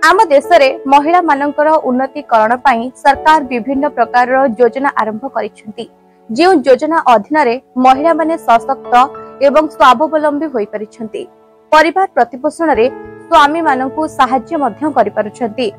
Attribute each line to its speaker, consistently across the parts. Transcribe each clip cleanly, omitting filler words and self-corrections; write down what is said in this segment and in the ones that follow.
Speaker 1: आम देश में महिला मानकर उन्नतिकरण पर सरकार विभिन्न प्रकार योजना आरंभ करिसेंती। जो योजना अधीन रे महिला माने सशक्त एवं स्वावलंबी होई परिछंती। परिवार प्रतिपोषण रे स्वामी मानकु सहाय्य मध्य करि पारुछंती।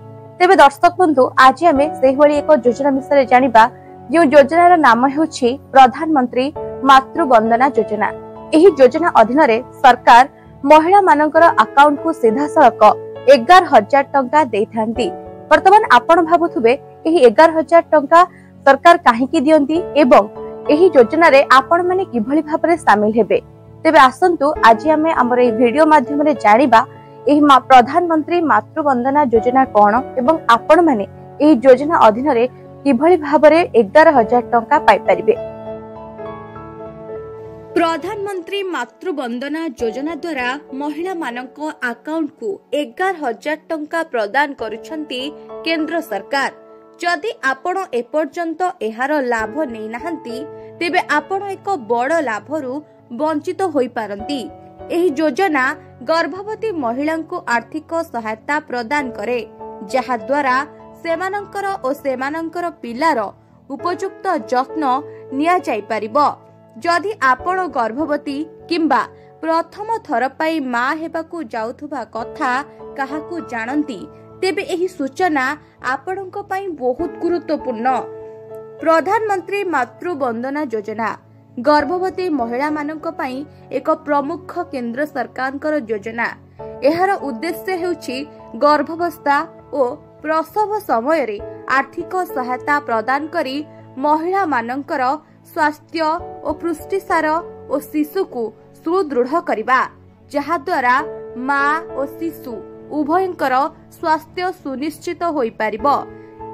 Speaker 1: तेबे दर्शक बंधु आज आमे सेहि भली एक योजना विषय जानिबा। जो योजनार नाम हेउछि प्रधानमंत्री मातृ वंदना योजना। एही योजना अधीन रे सरकार महिला मानकर अकाउंट को सीधा सड़क 11,000 टंका देथांती। वर्तमान आपण भाबुथुबे एही 11,000 टंका सरकार काहेकि दियंती एवं एही योजना रे आपण माने किभली भाबरे शामिल हेबे। तेबे आसंतु आज आमे हमर ए वीडियो माध्यम रे जानिबा एही प्रधानमंत्री मातृ वंदना योजना कोन एवं आपण माने एही योजना अधीन रे किभली भाबरे 11,000 टंका पाई परिबे।
Speaker 2: प्रधानमंत्री मातृ वंदना योजना द्वारा महिला मानक अकाउंट को 11,000 टंका प्रदान करुछंती केंद्र सरकार। जदि आपण एपर्यंत एहार लाभ नै नाहंती तेबे आपण एक बड़ लाभरू वंचित होई पारंती। एही योजना गर्भवती महिला को आर्थिक सहायता प्रदान करे, जहा द्वारा सेमानंकर ओ सेमानंकर पिलार उपयुक्त जत्न निया जाई परिबो। जदि आपण गर्भवती किंबा प्रथम थर पाई मां हेबाकू जाउथुबा कथा काहाकू जानंती तेबे एही सूचना आपणक पई बहुत गुरुत्वपूर्ण। प्रधानमंत्री मातृ वंदना योजना गर्भवती महिला मानक पई एक प्रमुख केंद्र सरकारकर योजना। एहार उद्देश्य हेउछि गर्भावस्था ओ प्रसव समय रे आर्थिक सहायता प्रदान करी महिला मानकर स्वास्थ्य और पुष्टिसार और शिशु को सुदृढ़ करबा, जहा द्वारा मां और शिशु उभयंकर स्वास्थ्य सुनिश्चित होई परिबो।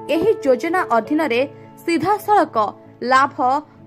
Speaker 2: एही योजना अधीन रे सीधा सड़क लाभ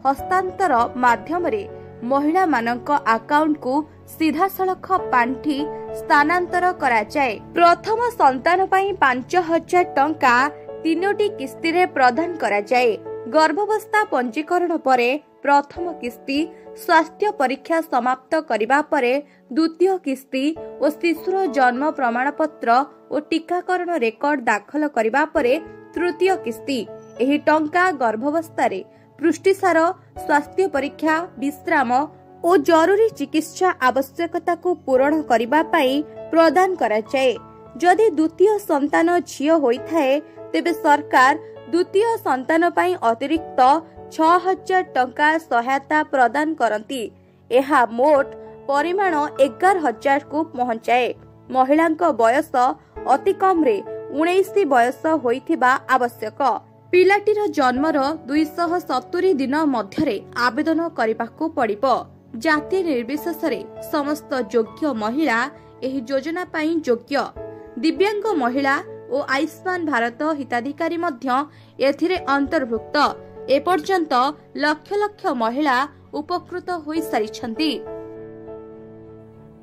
Speaker 2: हस्तांतर माध्यम रे महिला मानक अकाउंट को सीधा सड़क पांठी स्थानांतर करा जाए। प्रथम संतान पई 5,000 टंका 3टी किस्ती रे प्रदान करा जाए। गर्भावस्था पंजीकरण परे प्रथम किस्ती, स्वास्थ्य परीक्षा समाप्त करिबा परे द्वितीय किस्ती और शिशुर जन्म प्रमाण पत्र और टीकाकरण रेकर्ड दाखल करिबा परे तृतीय किस्ती। एही टंका गर्भावस्था रे पुष्टिसार, स्वास्थ्य परीक्षा, विश्राम और जरूरी चिकित्सा आवश्यकता को पूरण करिबा पई प्रदान करा जाए। जदि द्वितीय संतान झियो होइथाए तेबे सरकार द्वितीय संतान पई अतिरिक्त 6,000 टंका सहायता प्रदान करती। एहा मोट परिमाण 11,000 को पहुंचाए। महिलांक बयस अति कम रे 19 बयस होइथिबा आवश्यक। पिलाटीर जन्मर 270 दिन मध्यरे आवेदन करिबाकू पड़िबो। जाति निर्विशेष रे समस्त योग्य महिला एही योजना पई योग्य। दिव्यांग महिला और आयुष्मान भारत हिताधिकारी मध्य एथिरे अंतर्भुक्त। एपर्यंत लक्ष लक्ष महिला उपकृत होई सारिछंती।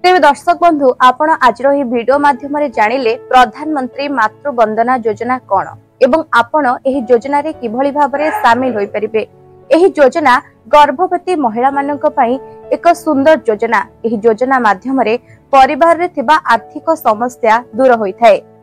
Speaker 1: तेबे दर्शक बंधु आपण आजरो ही वीडियो माध्यम रे जानिले प्रधानमंत्री मातृ वंदना योजना कोन एवं आपण एही योजना रे किभली भाबरे शामिल होई परिबे। एही योजना गर्भवती महिला मानक पई एक सुंदर योजना। एही योजना माध्यम रे परिवार रे थिबा आर्थिक समस्या दूर होई थाए।